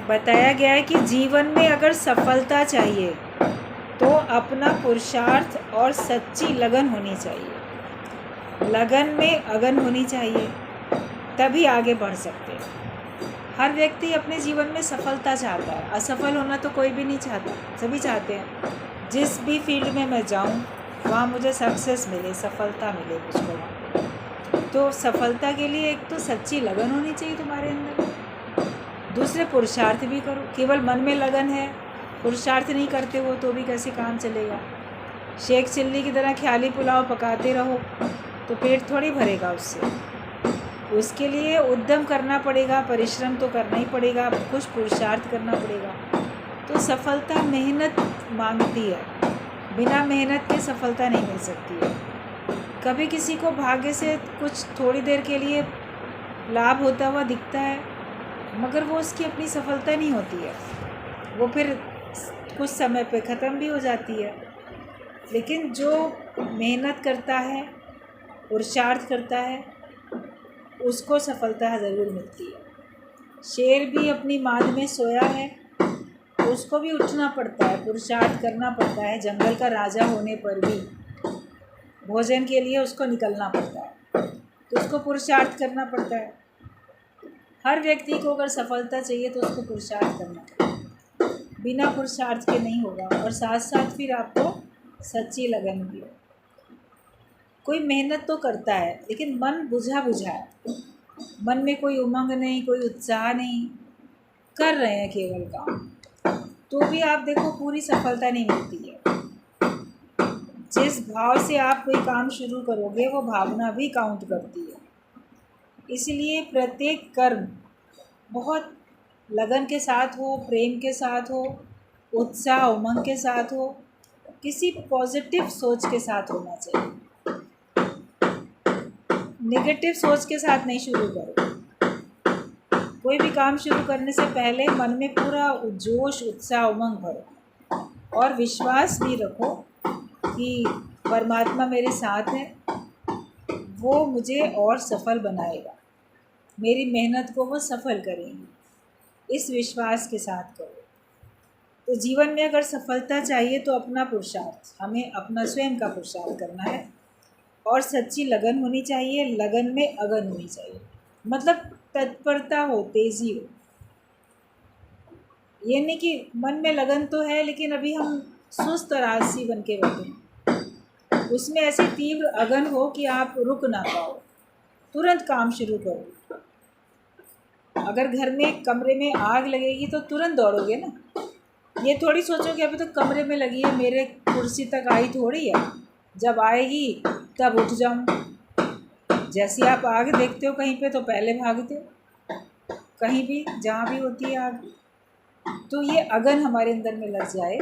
बताया गया है कि जीवन में अगर सफलता चाहिए तो अपना पुरुषार्थ और सच्ची लगन होनी चाहिए, लगन में अगन होनी चाहिए, तभी आगे बढ़ सकते हैं। हर व्यक्ति अपने जीवन में सफलता चाहता है, असफल होना तो कोई भी नहीं चाहता, सभी चाहते हैं जिस भी फील्ड में मैं जाऊं वहाँ मुझे सक्सेस मिले, सफलता मिले मुझको वहाँ। तो सफलता के लिए एक तो सच्ची लगन होनी चाहिए तुम्हारे अंदर, दूसरे पुरुषार्थ भी करो। केवल मन में लगन है, पुरुषार्थ नहीं करते हो तो भी कैसे काम चलेगा। शेख चिल्ली की तरह ख्याली पुलाव पकाते रहो तो पेट थोड़ी भरेगा उससे। उसके लिए उद्यम करना पड़ेगा, परिश्रम तो करना ही पड़ेगा, कुछ पुरुषार्थ करना पड़ेगा। तो सफलता मेहनत मांगती है, बिना मेहनत के सफलता नहीं मिल सकती है। कभी किसी को भाग्य से कुछ थोड़ी देर के लिए लाभ होता हुआ दिखता है, मगर वो उसकी अपनी सफलता नहीं होती है, वो फिर कुछ समय पे ख़त्म भी हो जाती है। लेकिन जो मेहनत करता है, पुरुषार्थ करता है, उसको सफलता ज़रूर मिलती है। शेर भी अपनी मांद में सोया है, उसको भी उठना पड़ता है, पुरुषार्थ करना पड़ता है। जंगल का राजा होने पर भी भोजन के लिए उसको निकलना पड़ता है, तो उसको पुरुषार्थ करना पड़ता है। हर व्यक्ति को अगर सफलता चाहिए तो उसको पुरुषार्थ करना पड़ेगा, बिना पुरुषार्थ के नहीं होगा। और साथ साथ फिर आपको सच्ची लगन भी हो। कोई मेहनत तो करता है लेकिन मन बुझा बुझा है, मन में कोई उमंग नहीं, कोई उत्साह नहीं, कर रहे हैं केवल काम, तो भी आप देखो पूरी सफलता नहीं मिलती है। जिस भाव से आप कोई काम शुरू करोगे वो भावना भी काउंट करती है। इसलिए प्रत्येक कर्म बहुत लगन के साथ हो, प्रेम के साथ हो, उत्साह उमंग के साथ हो, किसी पॉजिटिव सोच के साथ होना चाहिए। नेगेटिव सोच के साथ नहीं शुरू करो। कोई भी काम शुरू करने से पहले मन में पूरा जोश, उत्साह, उमंग भरो और विश्वास भी रखो कि परमात्मा मेरे साथ है, वो मुझे और सफल बनाएगा, मेरी मेहनत को वो सफल करेंगे। इस विश्वास के साथ करो। तो जीवन में अगर सफलता चाहिए तो अपना पुरुषार्थ, हमें अपना स्वयं का पुरुषार्थ करना है और सच्ची लगन होनी चाहिए, लगन में अगन होनी चाहिए, मतलब तत्परता हो, तेज़ी हो। ये नहीं कि मन में लगन तो है लेकिन अभी हम सुस्त और आलसी बन के बैठे हैं, उसमें ऐसी तीव्र अगन हो कि आप रुक ना पाओ, तुरंत काम शुरू करो। अगर घर में कमरे में आग लगेगी तो तुरंत दौड़ोगे ना, ये थोड़ी सोचोगे अभी तो कमरे में लगी है, मेरे कुर्सी तक आई थोड़ी है, जब आएगी तब उठ जाऊँ। जैसे आप आग देखते हो कहीं पे तो पहले भागते हो, कहीं भी जहाँ भी होती है आग। तो ये अगन हमारे अंदर में लग जाए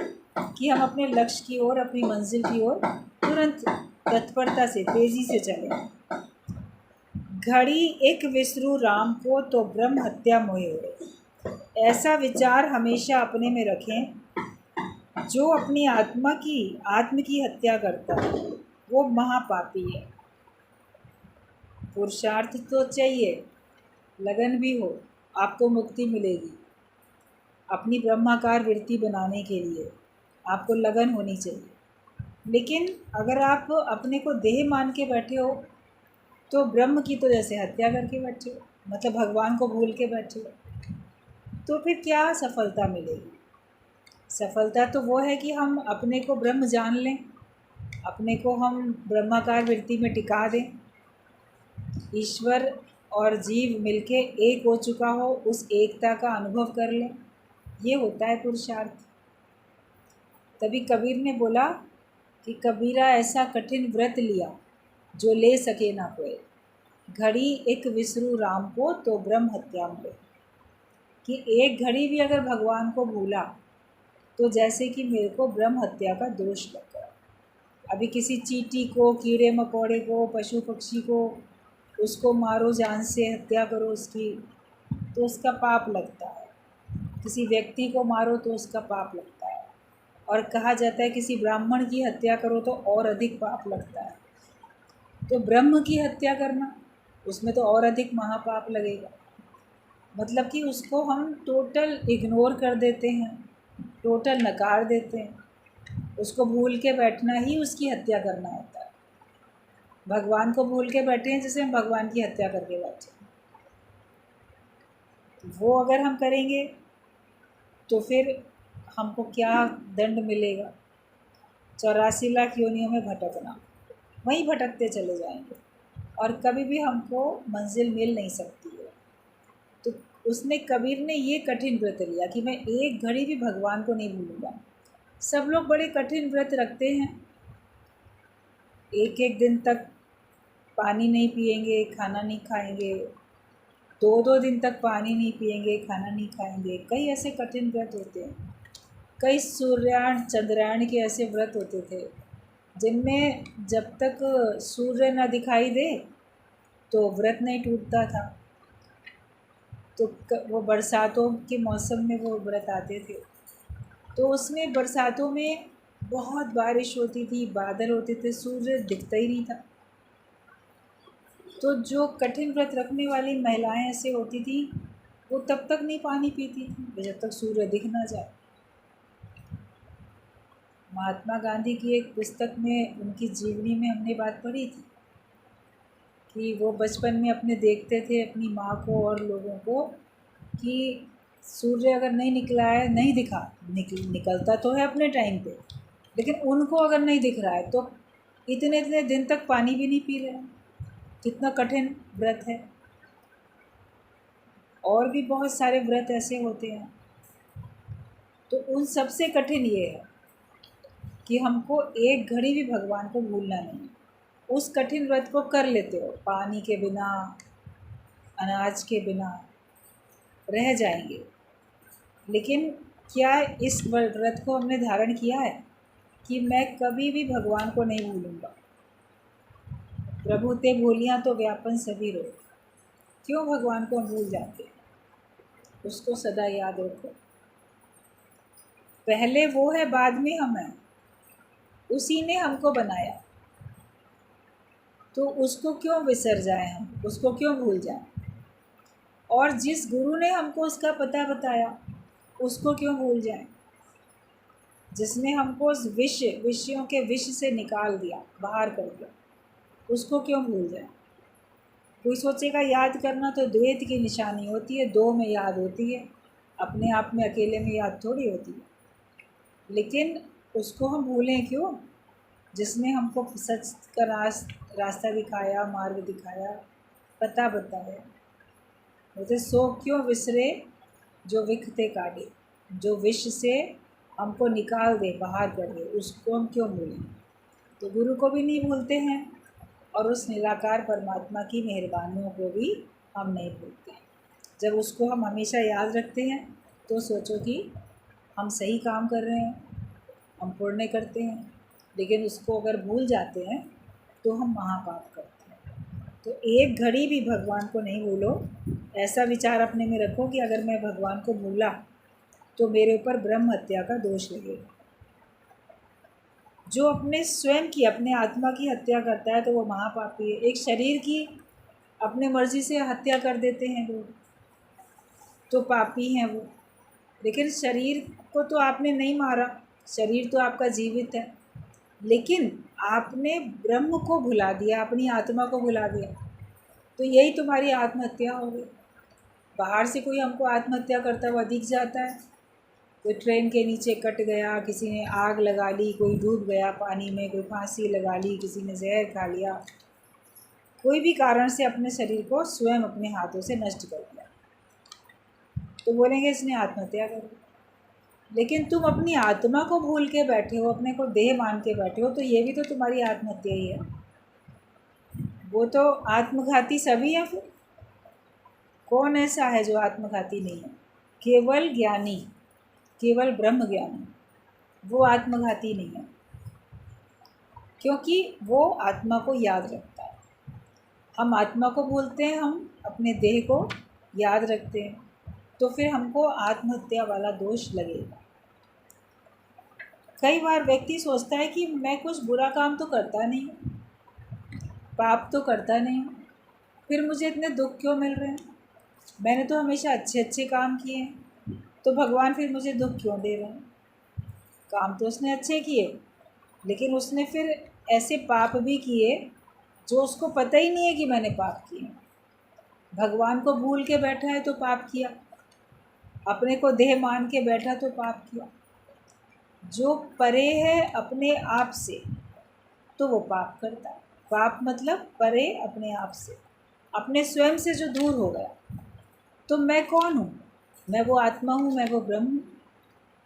कि हम अपने लक्ष्य की ओर, अपनी मंजिल की ओर तुरंत तत्परता से, तेज़ी से चलें। घड़ी एक विसरू राम को तो ब्रह्म हत्या मोहे हुए। ऐसा विचार हमेशा अपने में रखें, जो अपनी आत्म की हत्या करता है वो महापापी है। पुरुषार्थ तो चाहिए, लगन भी हो, आपको मुक्ति मिलेगी। अपनी ब्रह्माकार वृत्ति बनाने के लिए आपको लगन होनी चाहिए। लेकिन अगर आप अपने को देह मान के बैठे हो तो ब्रह्म की तो जैसे हत्या करके बैठे हो, मतलब भगवान को भूल के बैठे हो, तो फिर क्या सफलता मिलेगी। सफलता तो वो है कि हम अपने को ब्रह्म जान लें, अपने को हम ब्रह्माकार वृत्ति में टिका दें, ईश्वर और जीव मिलके एक हो चुका हो, उस एकता का अनुभव कर लें। ये होता है पुरुषार्थ। तभी कबीर ने बोला कि कबीरा ऐसा कठिन व्रत लिया जो ले सके ना कोई, घड़ी एक विसरू राम को तो ब्रह्म हत्या मोहे। कि एक घड़ी भी अगर भगवान को भूला तो जैसे कि मेरे को ब्रह्म हत्या का दोष लग गया। अभी किसी चींटी को, कीड़े मकोड़े को, पशु पक्षी को, उसको मारो, जान से हत्या करो उसकी, तो उसका पाप लगता है। किसी व्यक्ति को मारो तो उसका पाप लगता है। और कहा जाता है किसी ब्राह्मण की हत्या करो तो और अधिक पाप लगता है। तो ब्रह्म की हत्या करना, उसमें तो और अधिक महापाप लगेगा। मतलब कि उसको हम टोटल इग्नोर कर देते हैं, टोटल नकार देते हैं। उसको भूल के बैठना ही उसकी हत्या करना होता है। भगवान को भूल के बैठे हैं जैसे हम भगवान की हत्या करके बैठे हैं। तो वो अगर हम करेंगे तो फिर हमको क्या दंड मिलेगा? 84 लाख योनियों में भटकना, वहीं भटकते चले जाएंगे और कभी भी हमको मंजिल मिल नहीं सकती है। तो उसने, कबीर ने ये कठिन व्रत लिया कि मैं एक घड़ी भी भगवान को नहीं भूलूंगा। सब लोग बड़े कठिन व्रत रखते हैं, एक एक दिन तक पानी नहीं पिएंगे, खाना नहीं खाएंगे, 2 2 दिन तक पानी नहीं पिएंगे, खाना नहीं खाएंगे। कई ऐसे कठिन व्रत होते हैं। कई सूर्यायण चंद्रायण के ऐसे व्रत होते थे जिनमें जब तक सूर्य न दिखाई दे तो व्रत नहीं टूटता था। तो वो बरसातों के मौसम में वो व्रत आते थे, तो उसमें बरसातों में बहुत बारिश होती थी, बादल होते थे, सूर्य दिखता ही नहीं था। तो जो कठिन व्रत रखने वाली महिलाएं ऐसे होती थी, वो तब तक नहीं पानी पीती थी जब तक सूर्य दिख ना जाए। महात्मा गांधी की एक पुस्तक में, उनकी जीवनी में हमने बात पढ़ी थी कि वो बचपन में अपने देखते थे अपनी माँ को और लोगों को कि सूर्य अगर नहीं निकला है, नहीं दिखा, निकलता तो है अपने टाइम पे, लेकिन उनको अगर नहीं दिख रहा है तो इतने इतने दिन तक पानी भी नहीं पी रहे हैं। कितना कठिन व्रत है। और भी बहुत सारे व्रत ऐसे होते हैं। तो उन सबसे कठिन ये है कि हमको एक घड़ी भी भगवान को भूलना नहीं। उस कठिन व्रत को कर लेते हो, पानी के बिना, अनाज के बिना रह जाएंगे, लेकिन क्या इस व्रत को हमने धारण किया है कि मैं कभी भी भगवान को नहीं भूलूंगा? प्रभु ते भूलियाँ तो व्यापन सभी रोग। क्यों भगवान को हम भूल जाते हैं? उसको सदा याद रखो। पहले वो है, बाद में हम हैं। उसी ने हमको बनाया, तो उसको क्यों विसर जाए हम, उसको क्यों भूल जाए? और जिस गुरु ने हमको उसका पता बताया, उसको क्यों भूल जाए? जिसने हमको उस विषयों के विष से निकाल दिया, बाहर कर दिया, उसको क्यों भूल जाए? कोई सोचेगा याद करना तो द्वैत की निशानी होती है, दो में याद होती है, अपने आप में अकेले में याद थोड़ी होती है। लेकिन उसको हम भूलें क्यों? जिसने हमको सच का रास्ता दिखाया, मार्ग दिखाया, पता बताया। मुझे सो क्यों विसरे जो विखते काटे, जो विष से हमको निकाल दे, बाहर कर दे, उसको हम क्यों भूलें? तो गुरु को भी नहीं भूलते हैं और उस निराकार परमात्मा की मेहरबानियों को भी हम नहीं भूलते। जब उसको हम हमेशा याद रखते हैं तो सोचो कि हम सही काम कर रहे हैं, हम पुण्य करते हैं। लेकिन उसको अगर भूल जाते हैं तो हम महापाप करते हैं। तो एक घड़ी भी भगवान को नहीं भूलो। ऐसा विचार अपने में रखो कि अगर मैं भगवान को भूला तो मेरे ऊपर ब्रह्म हत्या का दोष लगेगा। जो अपने स्वयं की, अपने आत्मा की हत्या करता है तो वो महापापी है। एक शरीर की अपने मर्जी से हत्या कर देते हैं लोग, तो पापी हैं वो। लेकिन शरीर को तो आपने नहीं मारा, शरीर तो आपका जीवित है, लेकिन आपने ब्रह्म को भुला दिया, अपनी आत्मा को भुला दिया, तो यही तुम्हारी आत्महत्या हो गई। बाहर से कोई हमको आत्महत्या करता हुआ दिख जाता है, कोई ट्रेन के नीचे कट गया, किसी ने आग लगा ली, कोई डूब गया पानी में, कोई फांसी लगा ली, किसी ने जहर खा लिया, कोई भी कारण से अपने शरीर को स्वयं अपने हाथों से नष्ट कर दिया, तो बोलेंगे इसने आत्महत्या कर ली। लेकिन तुम अपनी आत्मा को भूल के बैठे हो, अपने को देह मान के बैठे हो, तो ये भी तो तुम्हारी आत्महत्या ही है। वो तो आत्मघाती सभी है। फिर कौन ऐसा है जो आत्मघाती नहीं है? केवल ज्ञानी, केवल ब्रह्म ज्ञानी, वो आत्मघाती नहीं है, क्योंकि वो आत्मा को याद रखता है। हम आत्मा को भूलते हैं, हम अपने देह को याद रखते हैं, तो फिर हमको आत्महत्या वाला दोष लगेगा। कई बार व्यक्ति सोचता है कि मैं कुछ बुरा काम तो करता नहीं हूँ, पाप तो करता नहीं हूँ, फिर मुझे इतने दुख क्यों मिल रहे हैं? मैंने तो हमेशा अच्छे अच्छे काम किए हैं, तो भगवान फिर मुझे दुख क्यों दे रहे हैं? काम तो उसने अच्छे किए, लेकिन उसने फिर ऐसे पाप भी किए जो उसको पता ही नहीं है कि मैंने पाप किए। भगवान को भूल के बैठा है तो पाप किया, अपने को देह मान के बैठा तो पाप किया। जो परे है अपने आप से तो वो पाप करता है। पाप मतलब परे अपने आप से, अपने स्वयं से जो दूर हो गया। तो मैं कौन हूँ? मैं वो आत्मा हूँ, मैं वो ब्रह्म हूँ।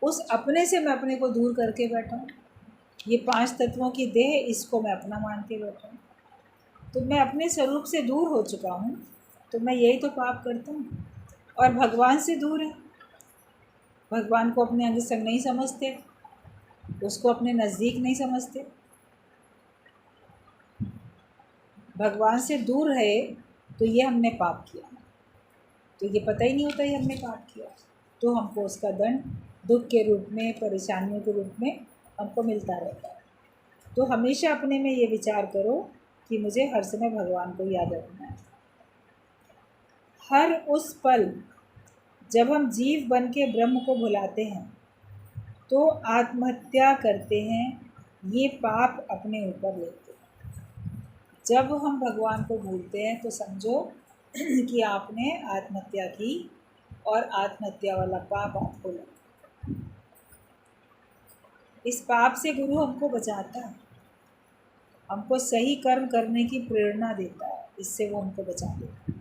उस अपने से मैं अपने को दूर करके बैठा हूँ। ये 5 तत्वों की देह, इसको मैं अपना मान के बैठा हूँ। तो मैं अपने स्वरूप से दूर हो चुका हूँ, तो मैं यही तो पाप करता हूँ। और भगवान से दूर है, भगवान को अपने अंग संग नहीं समझते, उसको अपने नज़दीक नहीं समझते। भगवान से दूर रहे तो ये हमने पाप किया, तो ये पता ही नहीं होता ये हमने पाप किया। तो हमको उसका दंड दुख के रूप में, परेशानियों के रूप में हमको मिलता रहता है। तो हमेशा अपने में ये विचार करो कि मुझे हर समय भगवान को याद रखना है। हर उस पल जब हम जीव बन के ब्रह्म को भुलाते हैं तो आत्महत्या करते हैं, ये पाप अपने ऊपर लेते हैं। जब हम भगवान को भूलते हैं तो समझो कि आपने आत्महत्या की, और आत्महत्या वाला पाप आपको लगा। इस पाप से गुरु हमको बचाता है, हमको सही कर्म करने की प्रेरणा देता है, इससे वो हमको बचा देता है।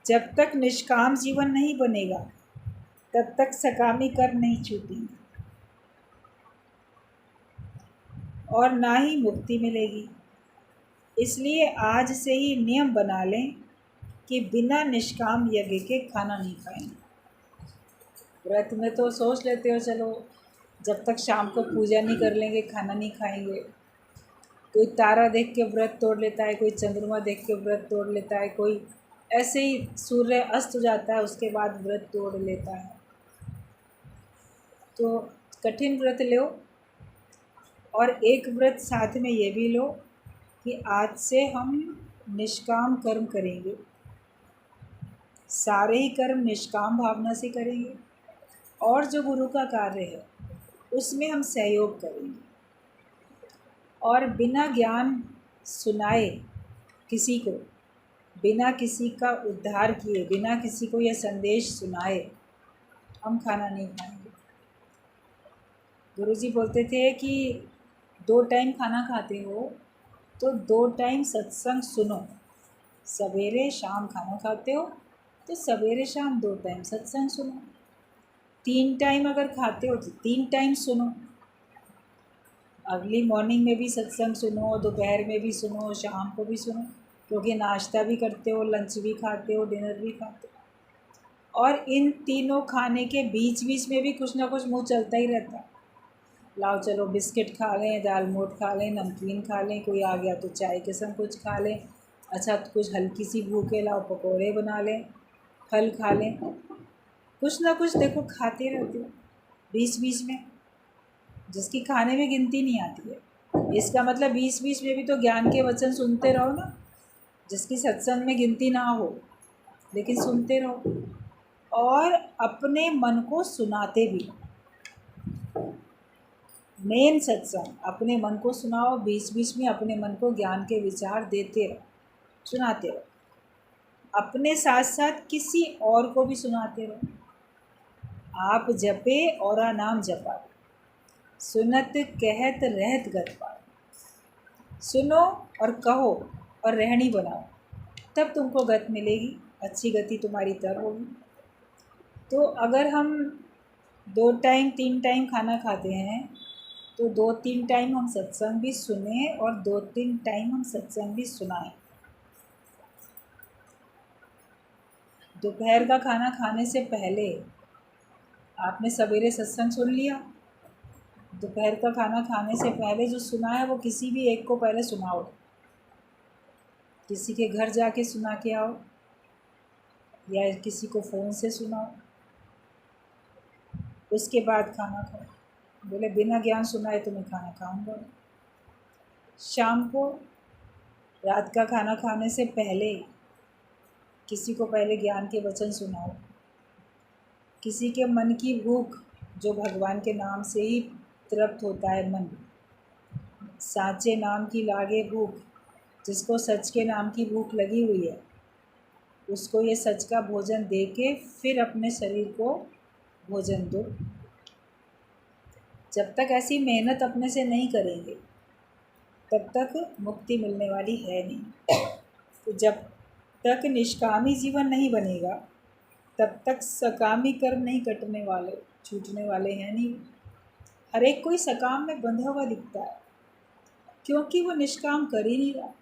जब तक निष्काम जीवन नहीं बनेगा तब तक सकामी कर्म नहीं छूटेंगे और ना ही मुक्ति मिलेगी। इसलिए आज से ही नियम बना लें कि बिना निष्काम यज्ञ के खाना नहीं खाएंगे। व्रत में तो सोच लेते हो चलो जब तक शाम को पूजा नहीं कर लेंगे खाना नहीं खाएंगे। कोई तारा देख के व्रत तोड़ लेता है, कोई चंद्रमा देख के व्रत तोड़ लेता है, कोई ऐसे ही सूर्य अस्त हो जाता है उसके बाद व्रत तोड़ लेता है। तो कठिन व्रत लो, और एक व्रत साथ में ये भी लो कि आज से हम निष्काम कर्म करेंगे, सारे ही कर्म निष्काम भावना से करेंगे, और जो गुरु का कार्य है उसमें हम सहयोग करेंगे। और बिना ज्ञान सुनाए किसी को, बिना किसी का उद्धार किए, बिना किसी को यह संदेश सुनाए हम खाना नहीं खाएंगे। गुरुजी बोलते थे कि 2 टाइम खाना खाते हो तो 2 टाइम सत्संग सुनो। सवेरे शाम खाना खाते हो तो सवेरे शाम 2 टाइम सत्संग सुनो। 3 टाइम अगर खाते हो तो 3 टाइम सुनो। अर्ली मॉर्निंग में भी सत्संग सुनो, दोपहर में भी सुनो, शाम को भी सुनो, क्योंकि नाश्ता भी करते हो, लंच भी खाते हो, डिनर भी खाते हो। और इन तीनों खाने के बीच बीच में भी कुछ ना कुछ मुँह चलता ही रहता है। लाओ चलो बिस्किट खा लें, दाल मोठ खा लें, नमकीन खा लें, कोई आ गया तो चाय के संग कुछ खा लें, अच्छा तो कुछ हल्की सी भूख है, लाओ पकौड़े बना लें, फल खा लें, कुछ ना कुछ देखो खाते रहते हो बीच बीच में, जिसकी खाने में गिनती नहीं आती है। इसका मतलब बीच बीच में भी तो ज्ञान के वचन सुनते रहो ना, जिसकी सत्संग में गिनती ना हो लेकिन सुनते रहो, और अपने मन को सुनाते भी। मेन सत्संग अपने मन को सुनाओ, बीच बीच में अपने मन को ज्ञान के विचार देते रहो, सुनाते रहो, अपने साथ साथ किसी और को भी सुनाते रहो। आप जपे और नाम जपा, सुनत कहत रहत गत पाए। सुनो और कहो और रहनी बनाओ, तब तुमको गत मिलेगी, अच्छी गति तुम्हारी तब होगी। तो अगर हम 2 टाइम 3 टाइम खाना खाते हैं तो 2-3 टाइम हम सत्संग भी सुने और 2-3 टाइम हम सत्संग भी सुनाएं। दोपहर का खाना खाने से पहले आपने सवेरे सत्संग सुन लिया, दोपहर का खाना खाने से पहले जो सुना है वो किसी भी एक को पहले सुनाओ, किसी के घर जाके सुना के आओ या किसी को फ़ोन से सुनाओ, उसके बाद खाना खाओ। बोले बिना ज्ञान सुनाए तो मैं खाना खाऊंगा। शाम को रात का खाना खाने से पहले किसी को पहले ज्ञान के वचन सुनाओ। किसी के मन की भूख, जो भगवान के नाम से ही तृप्त होता है मन, साचे नाम की लागे भूख, जिसको सच के नाम की भूख लगी हुई है, उसको ये सच का भोजन दे के फिर अपने शरीर को भोजन दो। जब तक ऐसी मेहनत अपने से नहीं करेंगे तब तक मुक्ति मिलने वाली है नहीं। तो जब तक निष्कामी जीवन नहीं बनेगा तब तक सकामी कर्म नहीं कटने वाले, छूटने वाले हैं नहीं। हर एक कोई सकाम में बंधा हुआ दिखता है क्योंकि वो निष्काम कर ही नहीं रहा,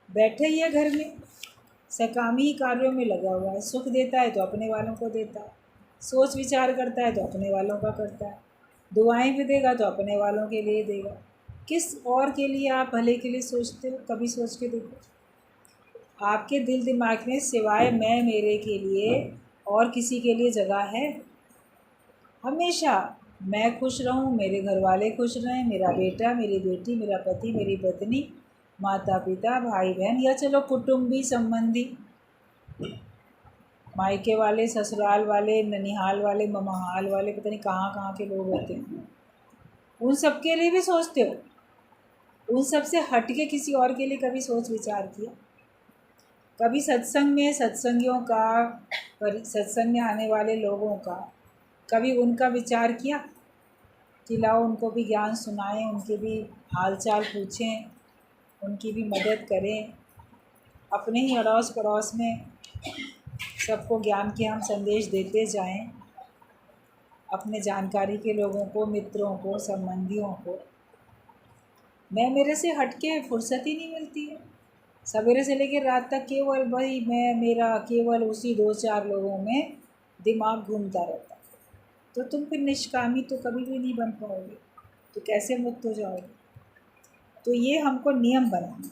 बैठे ही है घर में, सकामी ही कार्यों में लगा हुआ है। सुख देता है तो अपने वालों को देता है, सोच विचार करता है तो अपने वालों का करता है, दुआएं भी देगा तो अपने वालों के लिए देगा। किस और के लिए आप भले के लिए सोचते हो? कभी सोच के देखो। आपके दिल दिमाग में सिवाय मैं मेरे के लिए और किसी के लिए जगह है? हमेशा मैं खुश रहूं, मेरे घर वाले खुश रहें, मेरा बेटा, मेरी बेटी, मेरा पति, मेरी पत्नी, माता पिता, भाई बहन, या चलो कुटुंबी संबंधी, मायके वाले, ससुराल वाले, ननिहाल वाले, ममाहाल वाले, पता नहीं कहाँ कहाँ के लोग होते हैं, उन सब के लिए भी सोचते हो? उन सब से हट के किसी और के लिए कभी सोच विचार किया? कभी सत्संग में सत्संगियों का, सत्संग में आने वाले लोगों का, कभी उनका विचार किया कि लाओ उनको भी ज्ञान सुनाएं, उनके भी हालचाल पूछें, उनकी भी मदद करें। अपने ही अड़ोस पड़ोस में सबको ज्ञान के हम संदेश देते जाएं, अपने जानकारी के लोगों को, मित्रों को, संबंधियों को। मैं मेरे से हट के फुर्सत ही नहीं मिलती है। सवेरे से लेकर रात तक केवल वही मैं मेरा, केवल उसी 2-4 लोगों में दिमाग घूमता रहता। तो तुम फिर निष्कामी तो कभी भी नहीं बन पाओगे, तो कैसे मुक्त हो जाओगे? तो ये हमको नियम बनाना,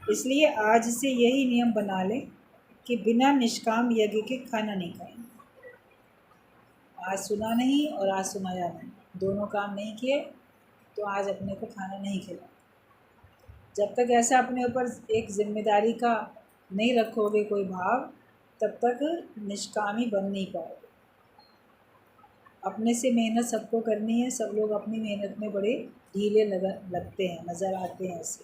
इसलिए आज से यही नियम बना लें कि बिना निष्काम यज्ञ के खाना नहीं खाएंगे। आज सुना नहीं और आज सुनाया नहीं, दोनों काम नहीं किए तो आज अपने को खाना नहीं खिला। जब तक ऐसा अपने ऊपर एक जिम्मेदारी का नहीं रखोगे कोई भाव, तब तक निष्कामी बन नहीं पाओगे। अपने से मेहनत सबको करनी है, सब लोग अपनी मेहनत में बड़े ढीले लगते हैं, नज़र आते हैं ऐसे।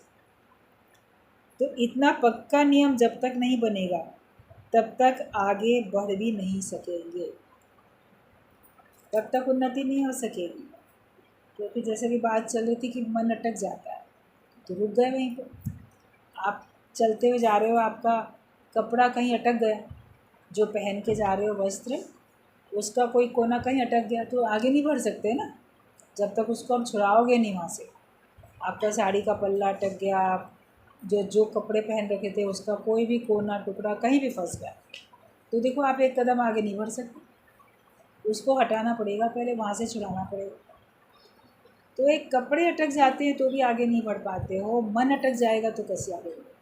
तो इतना पक्का नियम जब तक नहीं बनेगा तब तक आगे बढ़ भी नहीं सकेंगे, तब तक उन्नति नहीं हो सकेगी। क्योंकि जैसे कि बात चल रही थी कि मन अटक जाता है, तो रुक गए वहीं पर। आप चलते हुए जा रहे हो, आपका कपड़ा कहीं अटक गया, जो पहन के जा रहे हो वस्त्र, उसका कोई कोना कहीं अटक गया, तो आगे नहीं बढ़ सकते ना जब तक उसको आप छुड़ाओगे नहीं वहाँ से। आपका साड़ी का पल्ला अटक गया, आप जो कपड़े पहन रखे थे उसका कोई भी कोना टुकड़ा कहीं भी फंस गया, तो देखो आप एक कदम आगे नहीं बढ़ सकते, उसको हटाना पड़ेगा, पहले वहाँ से छुड़ाना पड़ेगा। तो एक कपड़े अटक जाते हैं तो भी आगे नहीं बढ़ पाते हो, मन अटक जाएगा तो कैसे आगे बढ़े?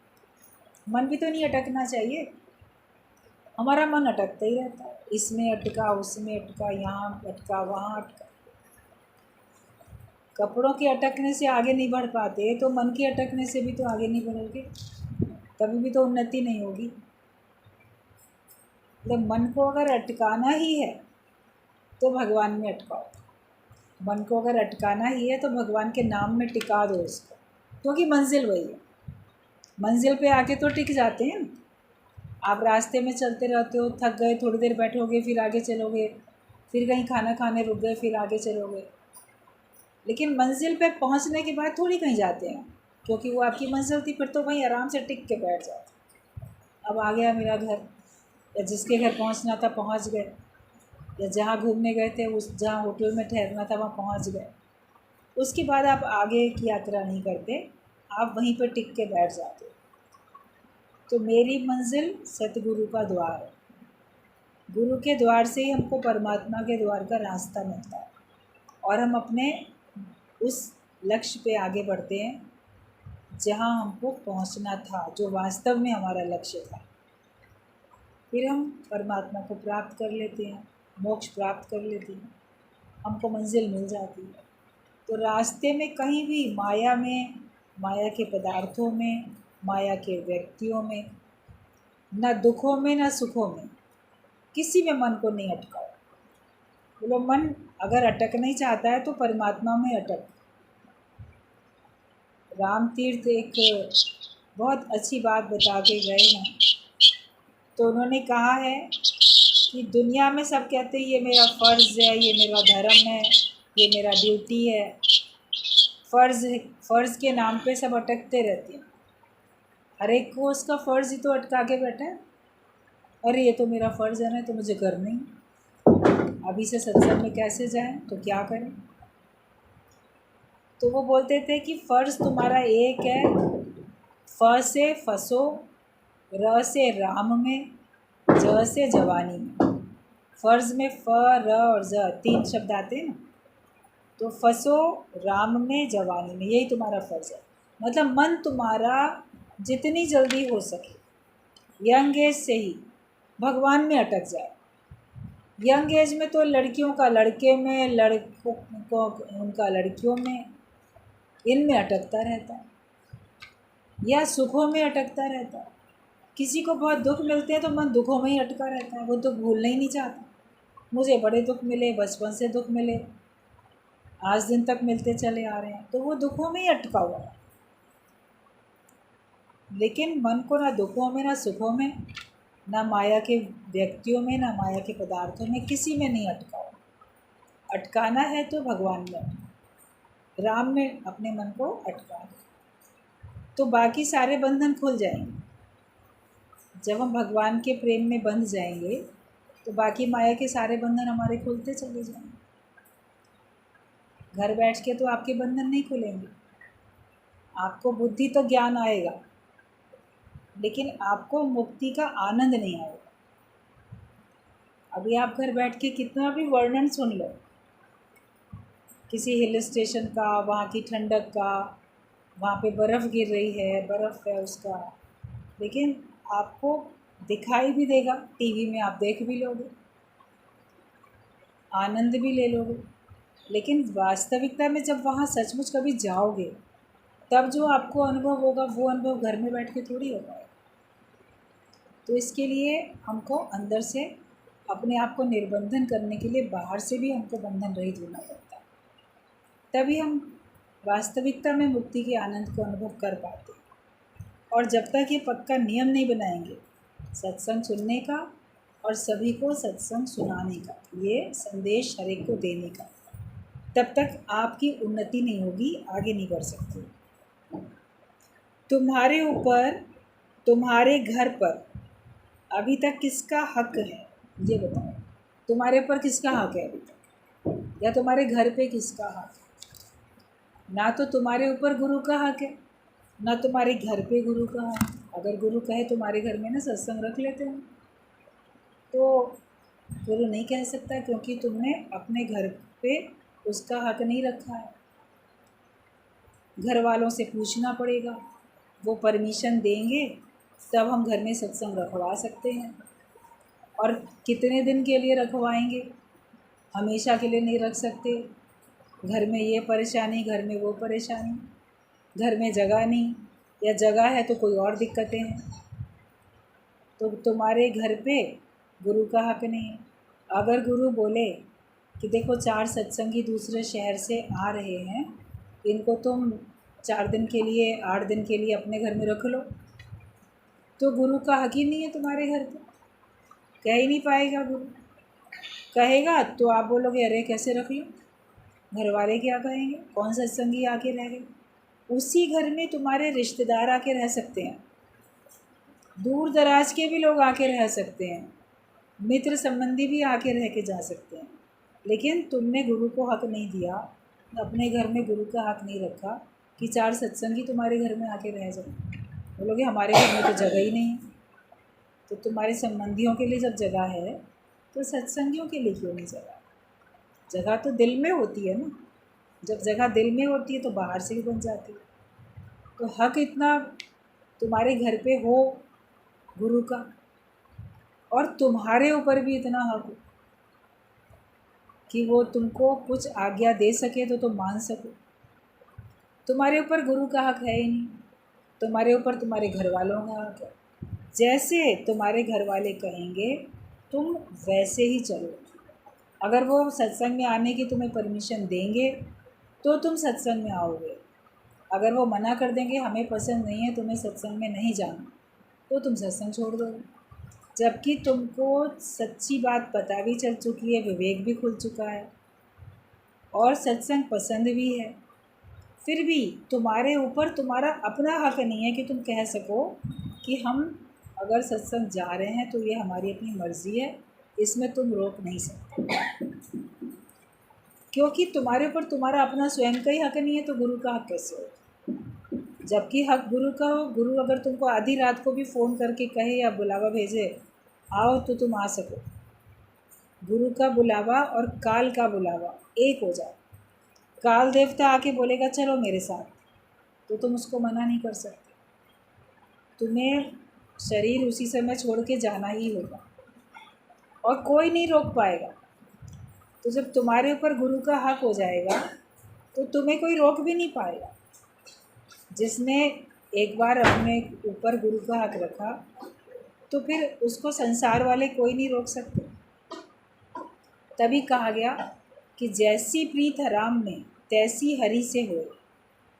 मन भी तो नहीं अटकना चाहिए। हमारा मन अटकता ही रहता है, इसमें अटका, उसमें अटका, यहाँ अटका, वहाँ अटका। कपड़ों के अटकने से आगे नहीं बढ़ पाते, तो मन के अटकने से भी तो आगे नहीं बढ़ोगे, तभी भी तो उन्नति नहीं होगी। तो मन को अगर अटकाना ही है तो भगवान में अटकाओ। मन को अगर अटकाना ही है तो भगवान के नाम में टिका दो उसको, क्योंकि मंजिल वही है। मंजिल पे आके तो टिक जाते हैं। आप रास्ते में चलते रहते हो, थक गए, थोड़ी देर बैठोगे, फिर आगे चलोगे, फिर कहीं खाना खाने रुक गए, फिर आगे चलोगे, लेकिन मंजिल पे पहुंचने के बाद थोड़ी कहीं जाते हैं, क्योंकि वो आपकी मंजिल थी। फिर तो वहीं आराम से टिक के बैठ जाते, अब आ गया मेरा घर, या जिसके घर पहुंचना था पहुंच गए, या जहाँ घूमने गए थे उस जहाँ होटल में ठहरना था वहाँ पहुँच गए। उसके बाद आप आगे की यात्रा नहीं करते, आप वहीं पर टिक के बैठ जाते। तो मेरी मंजिल सतगुरु का द्वार है। गुरु के द्वार से ही हमको परमात्मा के द्वार का रास्ता मिलता है, और हम अपने उस लक्ष्य पे आगे बढ़ते हैं जहाँ हमको पहुँचना था, जो वास्तव में हमारा लक्ष्य था। फिर हम परमात्मा को प्राप्त कर लेते हैं, मोक्ष प्राप्त कर लेते हैं, हमको मंजिल मिल जाती है। तो रास्ते में कहीं भी माया में, माया के पदार्थों में, माया के व्यक्तियों में ना दुखों में ना सुखों में, किसी में मन को नहीं अटकाओ। बोलो मन अगर अटकना ही चाहता है तो परमात्मा में अटक। राम तीर्थ एक बहुत अच्छी बात बता के गए हैं। तो उन्होंने कहा है कि दुनिया में सब कहते हैं ये मेरा फ़र्ज़ है, ये मेरा धर्म है, ये मेरा ड्यूटी है। फ़र्ज़ के नाम पे सब अटकते रहते हैं। हर एक को उसका फ़र्ज़ ही तो अटका के बैठा है। अरे ये तो मेरा फ़र्ज़ है ना, तो मुझे करना ही। अभी से सत्संग में कैसे जाएं, तो क्या करें। तो वो बोलते थे कि फ़र्ज़ तुम्हारा एक है, फ से फंसो, र से राम में, ज से जवानी में। फ़र्ज़ में फ, र और ज 3 शब्द आते हैं ना। तो फंसो राम में, जवानी में, यही तुम्हारा फ़र्ज़ है। मतलब मन तुम्हारा जितनी जल्दी हो सके यंग एज से ही भगवान में अटक जाए। यंग एज में तो लड़कियों का लड़के में, लड़कों को उनका लड़कियों में, इनमें अटकता रहता है, या सुखों में अटकता रहता है। किसी को बहुत दुख मिलते हैं तो मन दुखों में ही अटका रहता है, वो दुख भूलना ही नहीं चाहता। मुझे बड़े दुख मिले, बचपन से दुख मिले, आज दिन तक मिलते चले आ रहे हैं, तो वो दुखों में ही अटका हुआ है। लेकिन मन को ना दुखों में ना सुखों में, ना माया के व्यक्तियों में, ना माया के पदार्थों में, किसी में नहीं अटकाओ। अटकाना है तो भगवान में अटकाओ, राम में अपने मन को अटका तो बाकी सारे बंधन खुल जाएंगे। जब हम भगवान के प्रेम में बंध जाएंगे तो बाकी माया के सारे बंधन हमारे खुलते चले जाएंगे। घर बैठ के तो आपके बंधन नहीं खुलेंगे। आपको बुद्धि तो ज्ञान आएगा, लेकिन आपको मुक्ति का आनंद नहीं आएगा। अभी आप घर बैठ के कितना भी वर्णन सुन लो किसी हिल स्टेशन का, वहाँ की ठंडक का, वहाँ पे बर्फ़ गिर रही है, बर्फ़ है उसका, लेकिन आपको दिखाई भी देगा, टीवी में आप देख भी लोगे, आनंद भी ले लोगे, लेकिन वास्तविकता में जब वहाँ सचमुच कभी जाओगे तब जो आपको अनुभव होगा वो अनुभव घर में बैठ के थोड़ी हो पाएगा। तो इसके लिए हमको अंदर से अपने आप को निर्बंधन करने के लिए बाहर से भी हमको बंधन रहित होना पड़ता है, तभी हम वास्तविकता में मुक्ति के आनंद को अनुभव कर पाते हैं। और जब तक ये पक्का नियम नहीं बनाएंगे सत्संग सुनने का और सभी को सत्संग सुनाने का, ये संदेश हर एक को देने का, तब तक आपकी उन्नति नहीं होगी, आगे नहीं बढ़ सकते। तुम्हारे ऊपर, तुम्हारे घर पर अभी तक किसका हक है, ये बताओ। तुम्हारे ऊपर किसका हक है अभी तक, या तुम्हारे घर पे किसका हक है? ना तो तुम्हारे ऊपर गुरु का हक है, ना तुम्हारे घर पे गुरु का हक है। अगर गुरु कहे तुम्हारे घर में ना सत्संग रख लेते हैं, तो गुरु नहीं कह सकता, क्योंकि तुमने अपने घर पे उसका हक नहीं रखा है। घर वालों से पूछना पड़ेगा, वो परमिशन देंगे तब हम घर में सत्संग रखवा सकते हैं। और कितने दिन के लिए रखवाएंगे, हमेशा के लिए नहीं रख सकते। घर में ये परेशानी, घर में वो परेशानी, घर में जगह नहीं, या जगह है तो कोई और दिक्कतें हैं। तो तुम्हारे घर पे गुरु का हक नहीं है। अगर गुरु बोले कि देखो 4 सत्संगी दूसरे शहर से आ रहे हैं, इनको तुम 4 दिन के लिए, 8 दिन के लिए अपने घर में रख लो, तो गुरु का हक ही नहीं है तुम्हारे घर पे, कह ही नहीं पाएगा गुरु। कहेगा तो आप बोलोगे अरे कैसे रख लो, घर वाले क्या कहेंगे, कौन सत्संगी आके रह गए। उसी घर में तुम्हारे रिश्तेदार आके रह सकते हैं, दूर दराज के भी लोग आके रह सकते हैं, मित्र संबंधी भी आके रह के जा सकते हैं, लेकिन तुमने गुरु को हक नहीं दिया, अपने घर में गुरु का हक नहीं रखा कि 4 सत्संगी तुम्हारे घर में आके रह जाए। बोलोगे हमारे घर में तो जगह ही नहीं है। तो तुम्हारे संबंधियों के लिए जब जगह है तो सत्संगियों के लिए क्यों नहीं जगह? जगह तो दिल में होती है ना, जब जगह दिल में होती है तो बाहर से भी बन जाती है। तो हक इतना तुम्हारे घर पे हो गुरु का, और तुम्हारे ऊपर भी इतना हक हो कि वो तुमको कुछ आज्ञा दे सके तो तुम मान सको। तुम्हारे ऊपर गुरु का हक है ही नहीं, तुम्हारे ऊपर तुम्हारे घर वालों का हक है। जैसे तुम्हारे घर वाले कहेंगे तुम वैसे ही चलो। अगर वो सत्संग में आने की तुम्हें परमिशन देंगे तो तुम सत्संग में आओगे। अगर वो मना कर देंगे हमें पसंद नहीं है, तुम्हें सत्संग में नहीं जाना, तो तुम सत्संग छोड़ दोगे। जबकि तुमको सच्ची बात पता भी चल चुकी है, विवेक भी खुल चुका है और सत्संग पसंद भी है, फिर भी तुम्हारे ऊपर तुम्हारा अपना हक नहीं है कि तुम कह सको कि हम अगर सत्संग जा रहे हैं तो ये हमारी अपनी मर्ज़ी है, इसमें तुम रोक नहीं सकते। क्योंकि तुम्हारे ऊपर तुम्हारा अपना स्वयं का ही हक नहीं है तो गुरु का हक कैसे हो? जबकि हक गुरु का हो। गुरु अगर तुमको आधी रात को भी फ़ोन करके कहे या बुलावा भेजे आओ तो तुम आ सको। गुरु का बुलावा और काल का बुलावा एक हो जाए। काल देवता आके बोलेगा चलो मेरे साथ, तो तुम उसको मना नहीं कर सकते। तुम्हें शरीर उसी समय छोड़ के जाना ही होगा और कोई नहीं रोक पाएगा। तो जब तुम्हारे ऊपर गुरु का हक हो जाएगा तो तुम्हें कोई रोक भी नहीं पाएगा। जिसने एक बार अपने ऊपर गुरु का हक रखा तो फिर उसको संसार वाले कोई नहीं रोक सकते। तभी कहा गया कि जैसी प्रीत राम में तैसी हरि से हो,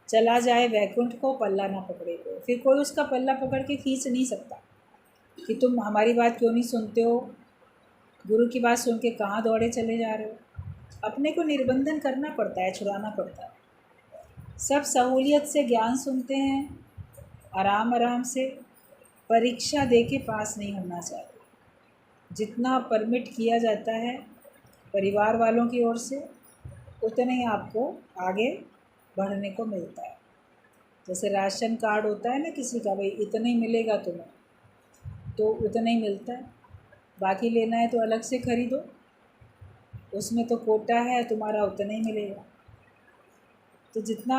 चला जाए वैकुंठ को पल्ला ना पकड़े को। फिर कोई उसका पल्ला पकड़ के खींच नहीं सकता कि तुम हमारी बात क्यों नहीं सुनते हो, गुरु की बात सुन के कहाँ दौड़े चले जा रहे हो। अपने को निर्बंधन करना पड़ता है, छुड़ाना पड़ता है। सब सहूलियत से ज्ञान सुनते हैं, आराम आराम से, परीक्षा दे के पास नहीं होना चाहिए। जितना परमिट किया जाता है परिवार वालों की ओर से उतने ही आपको आगे बढ़ने को मिलता है। जैसे राशन कार्ड होता है ना किसी का, भाई इतना ही मिलेगा तुम्हें, तो उतना ही मिलता है, बाकी लेना है तो अलग से ख़रीदो, उसमें तो कोटा है, तुम्हारा उतना ही मिलेगा। तो जितना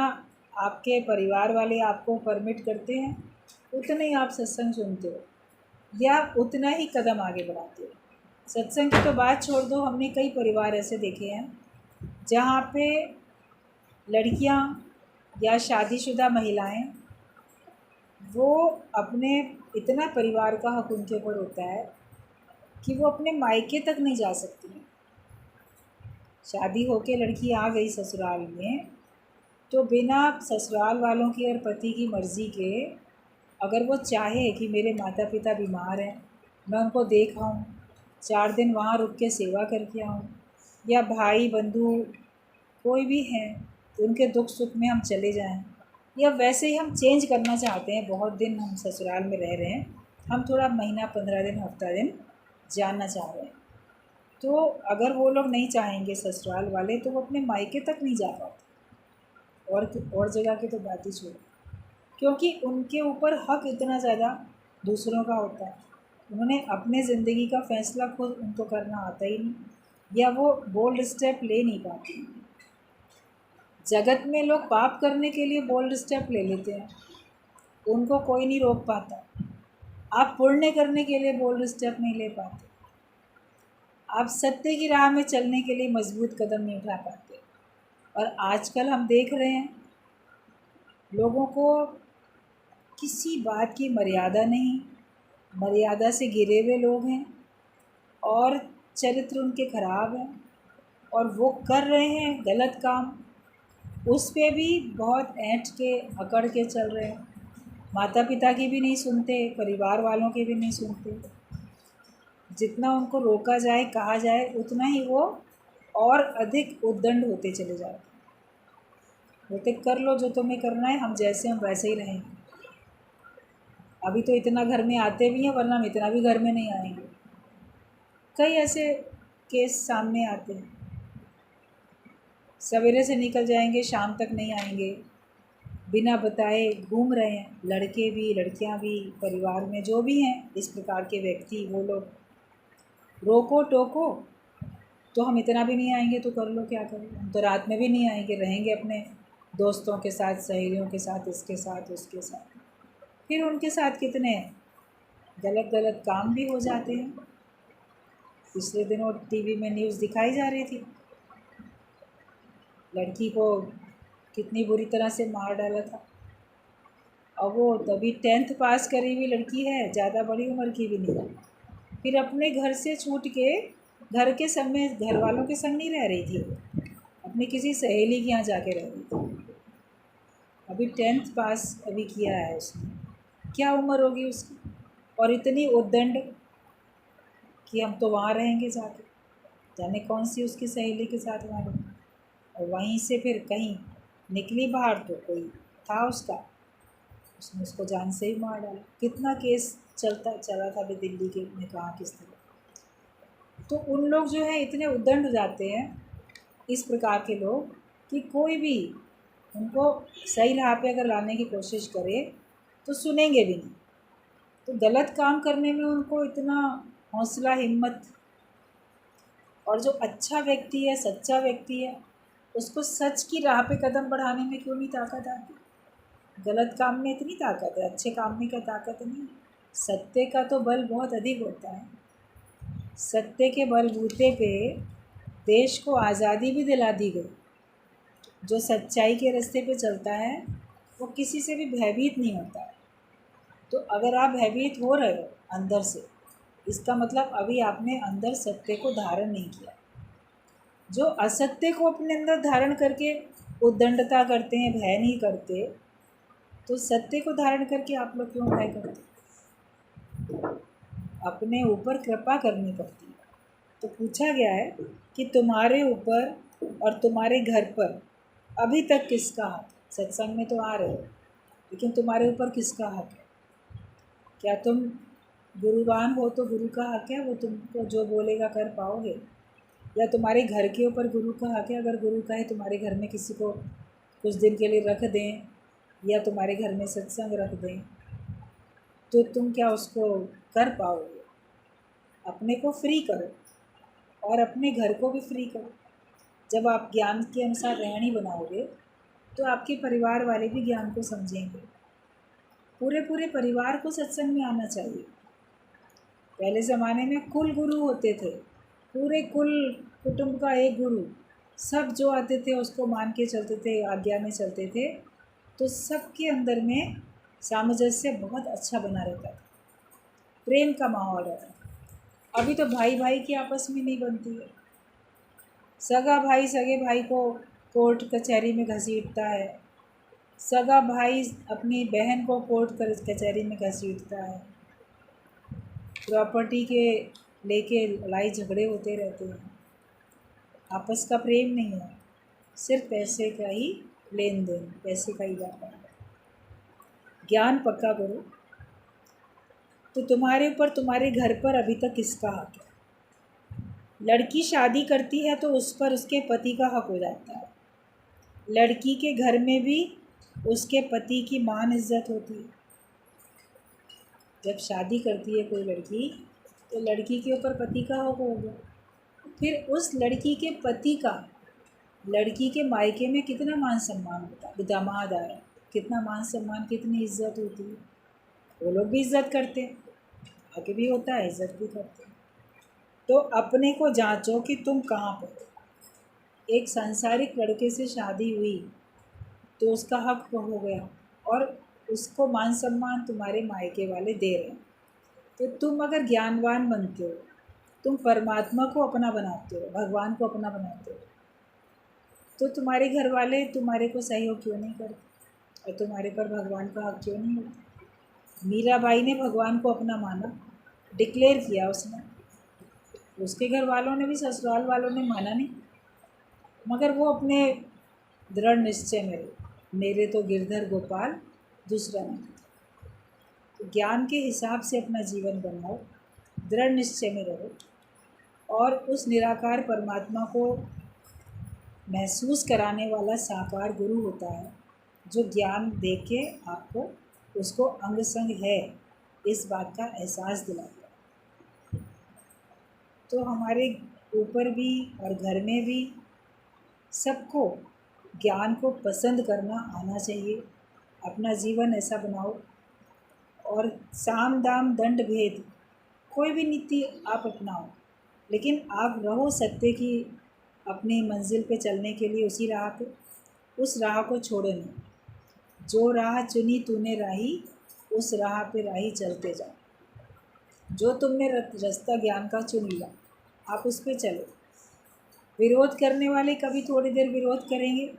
आपके परिवार वाले आपको परमिट करते हैं उतना ही आप सत्संग सुनते हो या उतना ही कदम आगे बढ़ाते हो। सत्संग की तो बात छोड़ दो, हमने कई परिवार ऐसे देखे हैं जहाँ पे लड़कियाँ या शादीशुदा महिलाएं वो अपने इतना परिवार का हक उनके ऊपर होता है कि वो अपने मायके तक नहीं जा सकती हैं। शादी होके लड़की आ गई ससुराल में तो बिना ससुराल वालों की और पति की मर्ज़ी के अगर वो चाहे कि मेरे माता पिता बीमार हैं, मैं उनको देख आऊँ, 4 दिन वहाँ रुक के सेवा करके आऊँ, या भाई बंधु कोई भी हैं उनके दुख सुख में हम चले जाएं, या वैसे ही हम चेंज करना चाहते हैं, बहुत दिन हम ससुराल में रह रहे हैं, हम थोड़ा महीना 15 दिन हफ्ता दिन जाना चाह रहे हैं, तो अगर वो लोग नहीं चाहेंगे ससुराल वाले तो वो अपने मायके तक नहीं जा पाते। और जगह की तो बात ही छोड़ो, क्योंकि उनके ऊपर हक इतना ज़्यादा दूसरों का होता है। उन्होंने अपने ज़िंदगी का फ़ैसला खुद उनको करना आता ही नहीं, या वो बोल्ड स्टेप ले नहीं पाते। जगत में लोग पाप करने के लिए बोल्ड स्टेप ले लेते हैं, उनको कोई नहीं रोक पाता। आप पुण्य करने के लिए बोल्ड स्टेप नहीं ले पाते, आप सत्य की राह में चलने के लिए मजबूत कदम नहीं उठा पाते। और आजकल हम देख रहे हैं लोगों को किसी बात की मर्यादा नहीं, मर्यादा से गिरे हुए लोग हैं और चरित्र उनके ख़राब हैं और वो कर रहे हैं गलत काम, उस पे भी बहुत ऐंठ के अकड़ के चल रहे हैं। माता पिता की भी नहीं सुनते, परिवार वालों की भी नहीं सुनते। जितना उनको रोका जाए कहा जाए उतना ही वो और अधिक उद्दंड होते चले जाते हैं। बोलते कर लो जो तुम्हें करना है, हम जैसे हम वैसे ही रहेंगे। अभी तो इतना घर में आते भी हैं, वरना हम इतना भी घर में नहीं आएंगे। कई ऐसे केस सामने आते हैं, सवेरे से निकल जाएंगे, शाम तक नहीं आएंगे, बिना बताए घूम रहे हैं। लड़के भी लड़कियां भी, परिवार में जो भी हैं इस प्रकार के व्यक्ति, वो लोग रोको टोको तो हम इतना भी नहीं आएंगे, तो कर लो क्या करें, हम तो रात में भी नहीं आएंगे, रहेंगे अपने दोस्तों के साथ, सहेलियों के साथ, इसके साथ उसके साथ। फिर उनके साथ कितने गलत गलत काम भी हो जाते हैं। पिछले दिनों टीवी में न्यूज़ दिखाई जा रही थी, लड़की को कितनी बुरी तरह से मार डाला था और वो तभी 10th पास करी हुई लड़की है, ज़्यादा बड़ी उम्र की भी नहीं है। फिर अपने घर से छूट के घर के समय घर वालों के संग नहीं रह रही थी, अपनी किसी सहेली के यहाँ जाके रह रही थी। अभी 10th पास अभी किया है उसने, क्या उम्र होगी उसकी, और इतनी उद्दंड कि हम तो वहाँ रहेंगे जाके, जाने कौन सी उसकी सहेली के साथ वहाँ रहेंगे। और वहीं से फिर कहीं निकली बाहर तो कोई था उसका, उसने उसको जान से ही मार डाला। कितना केस चला था अभी दिल्ली के में, कहाँ किस तरह। तो उन लोग जो है इतने उद्दंड हो जाते हैं इस प्रकार के लोग कि कोई भी उनको सही राह पे अगर लाने की कोशिश करे तो सुनेंगे भी नहीं। तो गलत काम करने में उनको इतना हौसला, हिम्मत। और जो अच्छा व्यक्ति है, सच्चा व्यक्ति है, उसको सच की राह पे कदम बढ़ाने में क्यों नहीं ताकत आती। गलत काम में इतनी ताकत है, अच्छे काम में क्या ताकत नहीं। सत्य का तो बल बहुत अधिक होता है। सत्य के बलबूते पे देश को आज़ादी भी दिला दी गई। जो सच्चाई के रास्ते पे चलता है वो किसी से भी भयभीत नहीं होता है। तो अगर आप भयभीत हो रहे हो अंदर से, इसका मतलब अभी आपने अंदर सत्य को धारण नहीं किया। जो असत्य को अपने अंदर धारण करके उद्दंडता करते हैं, भय नहीं करते, तो सत्य को धारण करके आप लोग क्यों भय करते। अपने ऊपर कृपा करनी पड़ती है। तो पूछा गया है कि तुम्हारे ऊपर और तुम्हारे घर पर अभी तक किसका हक है। सत्संग में तो आ रहे हो, लेकिन तुम्हारे ऊपर किसका हक है। क्या तुम गुरुवान हो तो गुरु का हक है, वो तुमको जो बोलेगा कर पाओगे। या तुम्हारे घर के ऊपर गुरु का हक है, अगर गुरु का है तुम्हारे घर में किसी को कुछ दिन के लिए रख दें या तुम्हारे घर में सत्संग रख दें, तो तुम क्या उसको कर पाओगे। अपने को फ्री करो और अपने घर को भी फ्री करो। जब आप ज्ञान के अनुसार रहनी बनाओगे तो आपके परिवार वाले भी ज्ञान को समझेंगे। पूरे पूरे परिवार को सत्संग में आना चाहिए। पहले ज़माने में कुल गुरु होते थे, पूरे कुल कुटुंब का एक गुरु, सब जो आते थे उसको मान के चलते थे, आज्ञा में चलते थे। तो सबके अंदर में सामंजस्य बहुत अच्छा बना रहता था, प्रेम का माहौल रहता था। अभी तो भाई भाई की आपस में नहीं बनती है। सगा भाई सगे भाई को कोर्ट कचहरी में घसीटता है, सगा भाई अपनी बहन को कोर्ट कचहरी में घसीटता है। प्रॉपर्टी के लेके लड़ाई झगड़े होते रहते हैं। आपस का प्रेम नहीं है, सिर्फ पैसे का ही लेन देन, पैसे का ही व्यापार है। ज्ञान पक्का करो। तो तुम्हारे ऊपर, तुम्हारे घर पर अभी तक किसका हक है। लड़की शादी करती है तो उस पर उसके पति का हक हो जाता है। लड़की के घर में भी उसके पति की मान इज्जत होती है। जब शादी करती है कोई लड़की तो लड़की के ऊपर पति का हक हो गया। फिर उस लड़की के पति का लड़की के मायके में कितना मान सम्मान होता है। दामाद आया, कितना मान सम्मान, कितनी इज्जत होती है। वो लोग भी इज्जत करते हैं, आगे भी होता है, इज्जत भी करते हैं। तो अपने को जांचो कि तुम कहाँ पर। एक सांसारिक लड़के से शादी हुई तो उसका हक हो गया और उसको मान सम्मान तुम्हारे मायके वाले दे रहे हैं। तो तुम अगर ज्ञानवान बनते हो, तुम परमात्मा को अपना बनाते हो, भगवान को अपना बनाते हो, तो तुम्हारे घर वाले तुम्हारे को सहयोग क्यों नहीं करते और तुम्हारे पर भगवान का हक क्यों नहीं होता। मीराबाई ने भगवान को अपना माना, डिक्लेयर किया उसने। उसके घर वालों ने भी, ससुराल वालों ने माना नहीं, मगर वो अपने दृढ़ निश्चय में रहे, मेरे तो गिरधर गोपाल दूसरा नहीं। तो ज्ञान के हिसाब से अपना जीवन बनाओ, दृढ़ निश्चय में रहो और उस निराकार परमात्मा को महसूस कराने वाला साकार गुरु होता है, जो ज्ञान दे के आपको उसको अंग संग है इस बात का एहसास दिलाता है। तो हमारे ऊपर भी और घर में भी सबको ज्ञान को पसंद करना आना चाहिए। अपना जीवन ऐसा बनाओ और साम दाम दंड भेद कोई भी नीति आप अपनाओ, लेकिन आप रहो सत्य की अपनी मंजिल पे चलने के लिए उसी राह पे, उस राह को छोड़ो नहीं। जो राह चुनी तूने राही, उस राह पे राही चलते जाओ। जो तुमने रास्ता ज्ञान का चुन लिया, आप उस पे चलो। विरोध करने वाले कभी थोड़ी देर विरोध करेंगे,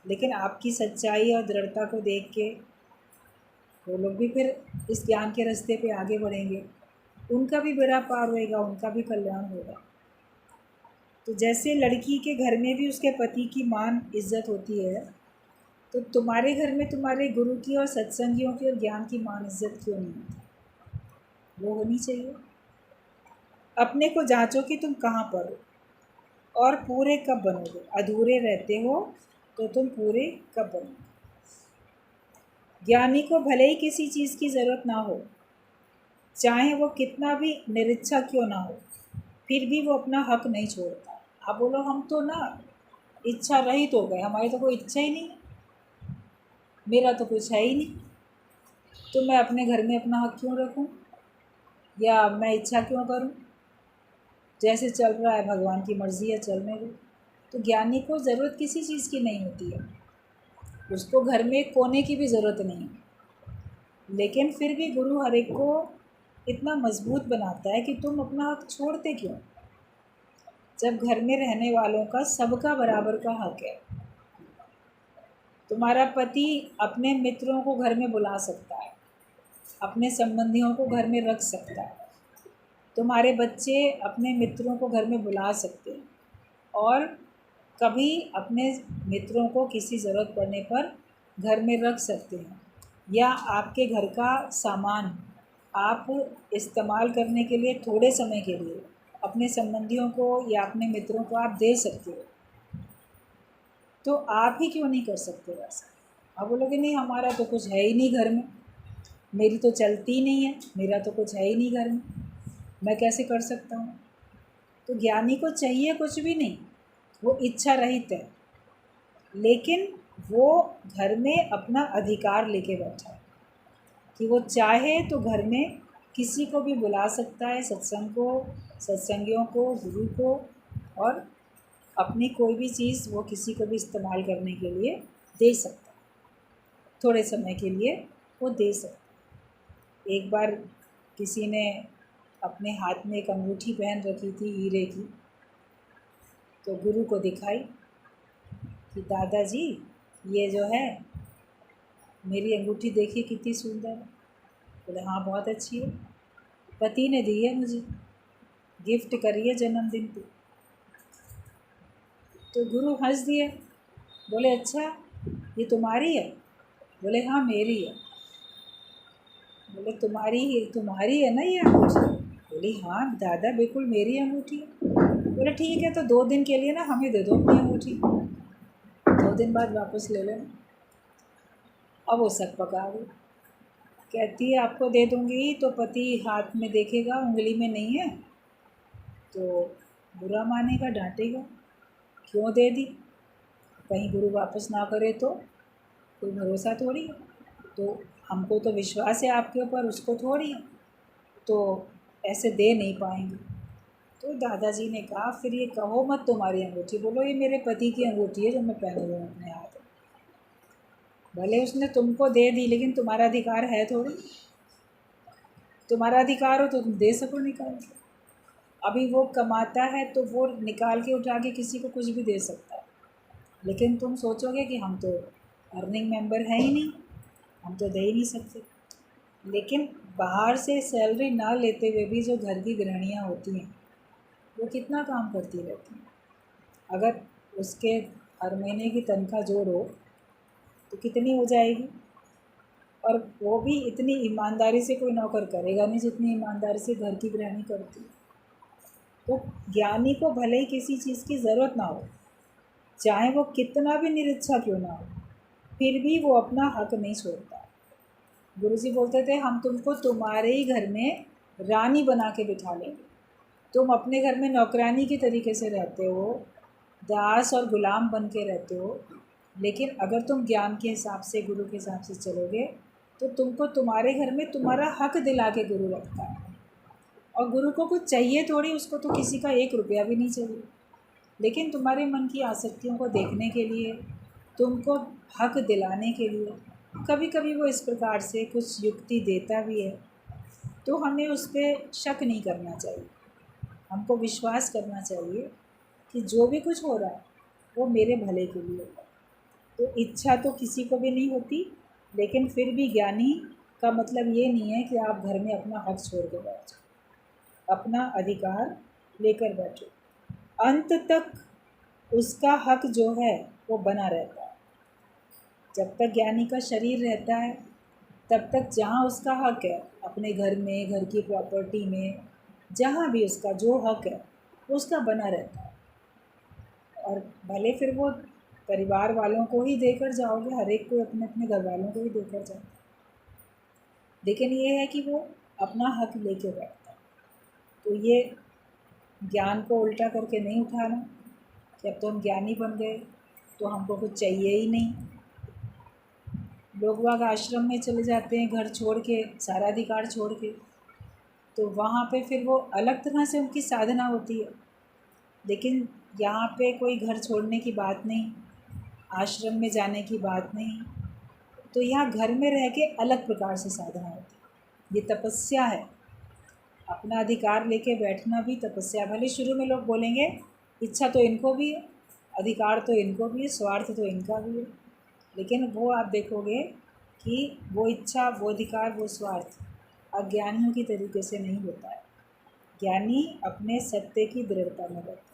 लेकिन आपकी सच्चाई और दृढ़ता को देख के वो लोग भी फिर इस ज्ञान के रास्ते पे आगे बढ़ेंगे। उनका भी बेड़ा पार होएगा, उनका भी कल्याण होगा। तो जैसे लड़की के घर में भी उसके पति की मान इज्जत होती है, तो तुम्हारे घर में तुम्हारे गुरु की और सत्संगियों की और ज्ञान की मान इज्जत क्यों नहीं होती? वो होनी चाहिए। अपने को जांचो कि तुम कहाँ पर हो और पूरे कब बनोगे। अधूरे रहते हो तो तुम पूरे कब बनोगे। ज्ञानी को भले ही किसी चीज़ की ज़रूरत ना हो, चाहे वो कितना भी निरीच्छा क्यों ना हो, फिर भी वो अपना हक नहीं छोड़ता। आप बोलो हम तो ना इच्छा रहित हो गए, हमारी तो कोई इच्छा ही नहीं, मेरा तो कुछ है ही नहीं, तो मैं अपने घर में अपना हक क्यों रखूं, या मैं इच्छा क्यों करूं? जैसे चल रहा है भगवान की मर्ज़ी है, चलने दो। तो ज्ञानी को ज़रूरत किसी चीज़ की नहीं होती है, उसको घर में एक कोने की भी ज़रूरत नहीं है, लेकिन फिर भी गुरु हर एक को इतना मजबूत बनाता है कि तुम अपना हक छोड़ते क्यों, जब घर में रहने वालों का सबका बराबर का हक है। तुम्हारा पति अपने मित्रों को घर में बुला सकता है, अपने संबंधियों को घर में रख सकता है, तुम्हारे बच्चे अपने मित्रों को घर में बुला सकते हैं, और कभी अपने मित्रों को किसी ज़रूरत पड़ने पर घर में रख सकते हैं, या आपके घर का सामान आप इस्तेमाल करने के लिए थोड़े समय के लिए अपने संबंधियों को या अपने मित्रों को आप दे सकते हो। तो आप ही क्यों नहीं कर सकते वैसा? आप बोलोगे नहीं हमारा तो कुछ है ही नहीं घर में, मेरी तो चलती ही नहीं है, मेरा तो कुछ है ही नहीं घर में, मैं कैसे कर सकता हूँ? तो ज्ञानी को चाहिए कुछ भी नहीं, वो इच्छा रहित है, लेकिन वो घर में अपना अधिकार लेके बैठा है कि वो चाहे तो घर में किसी को भी बुला सकता है, सत्संग को, सत्संगियों को, गुरु को, और अपनी कोई भी चीज़ वो किसी को भी इस्तेमाल करने के लिए दे सकता है, थोड़े समय के लिए वो दे सकता है। एक बार किसी ने अपने हाथ में एक अंगूठी पहन रखी थी हीरे की, तो गुरु को दिखाई कि दादाजी ये जो है मेरी अंगूठी देखिए कितनी सुंदर है। बोले हाँ बहुत अच्छी है, पति ने दी है मुझे, गिफ्ट करी है जन्मदिन पे। तो गुरु हंस दिए, बोले अच्छा ये तुम्हारी है? बोले हाँ मेरी है। बोले तुम्हारी है ना ये अंगूठी? बोली हाँ दादा बिल्कुल मेरी अंगूठी है। बोले ठीक है तो 2 दिन के लिए ना हमें दे दो अपनी अंगूठी, 2 दिन बाद वापस ले लेना। अब वो सक पका गई, कहती है आपको दे दूँगी तो पति हाथ में देखेगा उंगली में नहीं है तो बुरा मानेगा, डांटेगा, क्यों दे दी, कहीं गुरु वापस ना करे तो, कोई भरोसा थोड़ी है। तो हमको तो विश्वास है आपके ऊपर, उसको थोड़ी है, तो ऐसे दे नहीं पाएंगे। तो दादाजी ने कहा फिर ये कहो मत तुम्हारी अंगूठी, बोलो ये मेरे पति की अंगूठी है जो मैं पहने हुए हूँ अपने हाथ में। भले उसने तुमको दे दी, लेकिन तुम्हारा अधिकार है थोड़ी, तुम्हारा अधिकार हो तो तुम दे सको निकाल के। अभी वो कमाता है तो वो निकाल के उठा के किसी को कुछ भी दे सकता है, लेकिन तुम सोचोगे कि हम तो अर्निंग मेंबर हैं ही नहीं, हम तो दे ही नहीं सकते। लेकिन बाहर से सैलरी ना लेते हुए भी जो घर की गृहिणियाँ होती हैं वो कितना काम करती रहती हैं। अगर उसके हर महीने की तनख्वाह जोड़ो तो कितनी हो जाएगी, और वो भी इतनी ईमानदारी से कोई नौकर करेगा नहीं जितनी ईमानदारी से घर की गृहिणी करती है। तो ज्ञानी को भले ही किसी चीज़ की ज़रूरत ना हो, चाहे वो कितना भी निरीच्छा क्यों ना हो, फिर भी वो अपना हक नहीं छोड़ता। गुरुजी बोलते थे हम तुमको तुम्हारे ही घर में रानी बना के बिठा लेंगे, तुम अपने घर में नौकरानी के तरीके से रहते हो, दास और गुलाम बन के रहते हो, लेकिन अगर तुम ज्ञान के हिसाब से, गुरु के हिसाब से चलोगे तो तुमको तुम्हारे घर में तुम्हारा हक दिला के गुरु रखता है। और गुरु को कुछ चाहिए थोड़ी, उसको तो किसी का 1 रुपया भी नहीं चाहिए, लेकिन तुम्हारे मन की आसक्तियों को देखने के लिए, तुमको हक दिलाने के लिए कभी कभी वो इस प्रकार से कुछ युक्ति देता भी है, तो हमें उस पर शक नहीं करना चाहिए। हमको विश्वास करना चाहिए कि जो भी कुछ हो रहा है वो मेरे भले के लिए होगा। तो इच्छा तो किसी को भी नहीं होती, लेकिन फिर भी ज्ञानी का मतलब ये नहीं है कि आप घर में अपना हक छोड़ के बैठ जाओ, अपना अधिकार लेकर बैठो। अंत तक उसका हक जो है वो बना रहता है। जब तक ज्ञानी का शरीर रहता है तब तक जहाँ उसका हक है, अपने घर में, घर की प्रॉपर्टी में, जहाँ भी उसका जो हक है उसका बना रहता है। और भले फिर वो परिवार वालों को ही देकर जाओगे, हर एक को अपने अपने घर वालों को ही देकर जाओ, लेकिन ये है कि वो अपना हक लेके बैठता है। तो ये ज्ञान को उल्टा करके नहीं उठाना कि अब तो हम ज्ञानी बन गए तो हमको कुछ चाहिए ही नहीं। लोग बाग आश्रम में चले जाते हैं घर छोड़ के, सारा अधिकार छोड़ के, तो वहाँ पे फिर वो अलग तरह से उनकी साधना होती है। लेकिन यहाँ पे कोई घर छोड़ने की बात नहीं, आश्रम में जाने की बात नहीं, तो यहाँ घर में रह के अलग प्रकार से साधना होती है। ये तपस्या है, अपना अधिकार लेके बैठना भी तपस्या। भले शुरू में लोग बोलेंगे इच्छा तो इनको भी है, अधिकार तो इनको भी है, स्वार्थ तो इनका भी है, लेकिन वो आप देखोगे कि वो इच्छा, वो अधिकार, वो स्वार्थ अज्ञानियों की तरीके से नहीं होता है। ज्ञानी अपने सत्य की दृढ़ता में रहता है।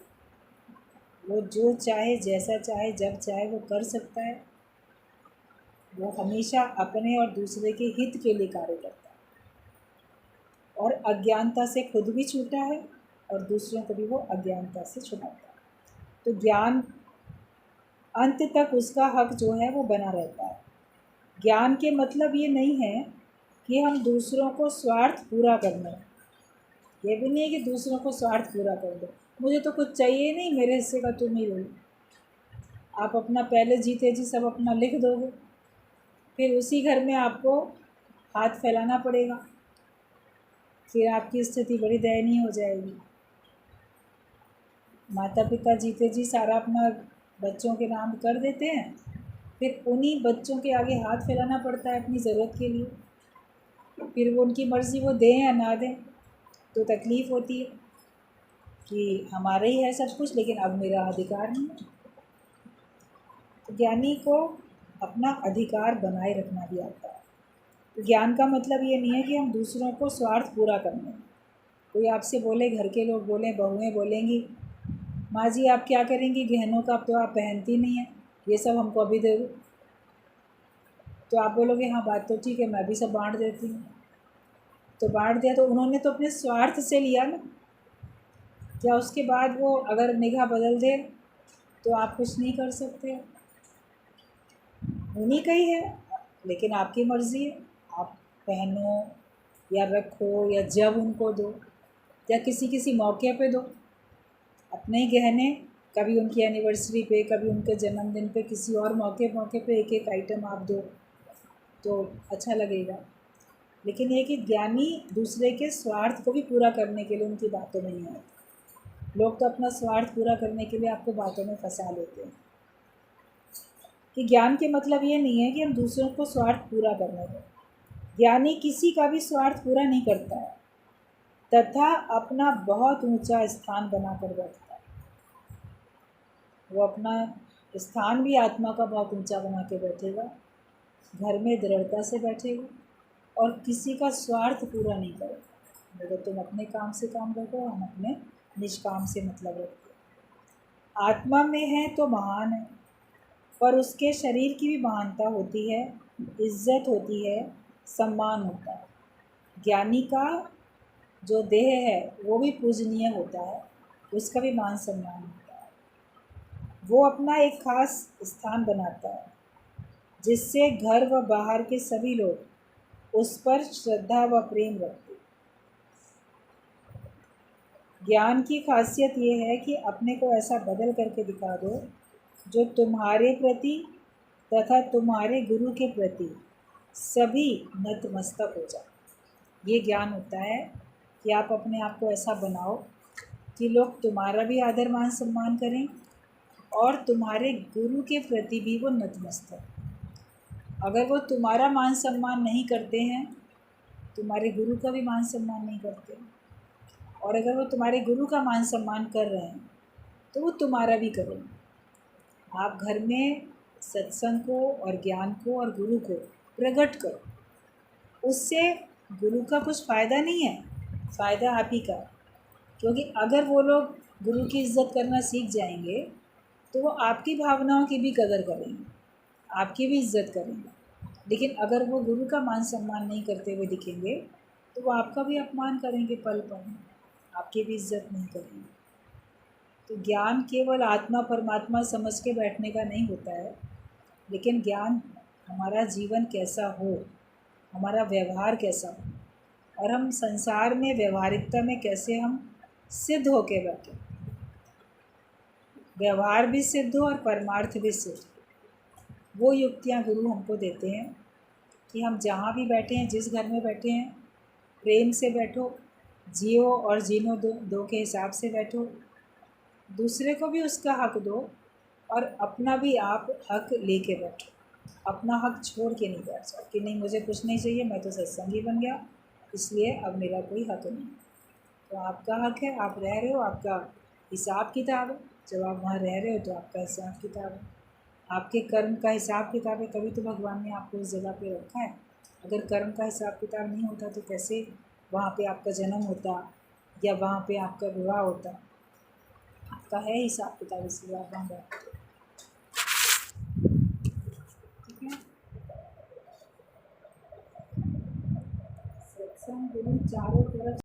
वो जो चाहे, जैसा चाहे, जब चाहे वो कर सकता है। वो हमेशा अपने और दूसरे के हित के लिए कार्य करता है, और अज्ञानता से खुद भी छूटा है और दूसरों को भी वो अज्ञानता से छुड़ाता है। तो ज्ञान अंत तक उसका हक जो है वो बना रहता है। ज्ञान के मतलब ये नहीं है कि हम दूसरों को स्वार्थ पूरा करना है। ये भी नहीं है कि दूसरों को स्वार्थ पूरा कर दो, मुझे तो कुछ चाहिए नहीं, मेरे हिस्से का तुम ही लो। आप अपना पहले जीते जी सब अपना लिख दोगे, फिर उसी घर में आपको हाथ फैलाना पड़ेगा, फिर आपकी स्थिति बड़ी दयनीय हो जाएगी। माता पिता जीते जी सारा अपना बच्चों के नाम कर देते हैं, फिर उन्हीं बच्चों के आगे हाथ फैलाना पड़ता है अपनी ज़रूरत के लिए। फिर वो उनकी मर्ज़ी, वो दें या ना दें, तो तकलीफ़ होती है कि हमारा ही है सब कुछ, लेकिन अब मेरा अधिकार नहीं है। तो ज्ञानी को अपना अधिकार बनाए रखना भी आता है। तो ज्ञान का मतलब ये नहीं है कि हम दूसरों को स्वार्थ पूरा करने। कोई आपसे बोले, घर के लोग बोलें, बहुएँ बोलेंगी, माँ जी आप क्या करेंगी गहनों का, अब तो आप पहनती नहीं हैं, ये सब हमको अभी दे दो। तो आप बोलोगे हाँ बात तो ठीक है, मैं भी सब बांट देती हूँ। तो बांट दिया तो उन्होंने तो अपने स्वार्थ से लिया ना। क्या उसके बाद वो अगर निगाह बदल दे तो आप कुछ नहीं कर सकते? उन्हीं का ही है, लेकिन आपकी मर्ज़ी है, आप पहनो या रखो या जब उनको दो या किसी किसी मौके पे दो। अपने ही गहने कभी उनकी एनिवर्सरी पे, कभी उनके जन्मदिन पे, किसी और मौके पे एक एक आइटम आप दो तो अच्छा लगेगा। लेकिन ये कि ज्ञानी दूसरे के स्वार्थ को भी पूरा करने के लिए उनकी बातों में नहीं आते। लोग तो अपना स्वार्थ पूरा करने के लिए आपको बातों में फंसा लेते हैं। कि ज्ञान के मतलब ये नहीं है कि हम दूसरों को स्वार्थ पूरा करने दें। ज्ञानी किसी का भी स्वार्थ पूरा नहीं करता है, तथा अपना बहुत ऊंचा स्थान बनाकर बैठता है। वो अपना स्थान भी आत्मा का बहुत ऊंचा बना के बैठेगा, घर में दृढ़ता से बैठेगा और किसी का स्वार्थ पूरा नहीं करेगा। अगर तुम अपने काम से काम रखो, हम अपने निष्काम से मतलब रखते हैं। आत्मा में है तो महान है, पर उसके शरीर की भी महानता होती है, इज्जत होती है, सम्मान होता है। ज्ञानी का जो देह है वो भी पूजनीय होता है, उसका भी मान सम्मान होता है। वो अपना एक खास स्थान बनाता है, जिससे घर व बाहर के सभी लोग उस पर श्रद्धा व प्रेम रखते हैं। ज्ञान की खासियत ये है कि अपने को ऐसा बदल करके दिखा दो जो तुम्हारे प्रति तथा तुम्हारे गुरु के प्रति सभी नतमस्तक हो जाए। ये ज्ञान होता है कि आप अपने आप को ऐसा बनाओ कि लोग तुम्हारा भी आदर मान सम्मान करें और तुम्हारे गुरु के प्रति भी वो नतमस्तक। अगर वो तुम्हारा मान सम्मान नहीं करते हैं, तुम्हारे गुरु का भी मान सम्मान नहीं करते, और अगर वो तुम्हारे गुरु का मान सम्मान कर रहे हैं तो वो तुम्हारा भी करेंगे। आप घर में सत्संग को और ज्ञान को और गुरु को प्रकट करो, उससे गुरु का कुछ फ़ायदा नहीं है, फ़ायदा आप ही का। क्योंकि अगर वो लोग गुरु की इज़्ज़त करना सीख जाएंगे तो वो आपकी भावनाओं की भी कदर करेंगे, आपकी भी इज़्ज़त करेंगे। लेकिन अगर वो गुरु का मान सम्मान नहीं करते हुए दिखेंगे तो वो आपका भी अपमान करेंगे, पल पल में आपकी भी इज़्ज़त नहीं करेंगे। तो ज्ञान केवल आत्मा परमात्मा समझ के बैठने का नहीं होता है, लेकिन ज्ञान हमारा जीवन कैसा हो, हमारा व्यवहार कैसा हो, और हम संसार में व्यवहारिकता में कैसे हम सिद्ध होके बैठे, व्यवहार भी सिद्ध हो और परमार्थ भी सिद्ध। वो युक्तियाँ गुरु हमको देते हैं कि हम जहाँ भी बैठे हैं, जिस घर में बैठे हैं, प्रेम से बैठो, जियो और जीनो दो के हिसाब से बैठो, दूसरे को भी उसका हक दो और अपना भी आप हक लेके बैठो। अपना हक छोड़ के नहीं बैठ जाओ कि नहीं मुझे कुछ नहीं चाहिए, मैं तो सत्संगी बन गया इसलिए अब मेरा कोई हक नहीं। तो आपका हक है, आप रह रहे हो, आपका हिसाब किताब है। जब आप वहाँ रह रहे हो तो आपका हिसाब किताब है, आपके कर्म का हिसाब किताब है। तभी तो भगवान ने आपको उस जगह पे रखा है। अगर कर्म का हिसाब किताब नहीं होता तो कैसे वहाँ पे आपका जन्म होता या वहाँ पे आपका विवाह होता। आपका है हिसाब किताब, इसलिए आप वहाँ बैठते हो। ठीक है। सत्संग गुरु चारों तरफ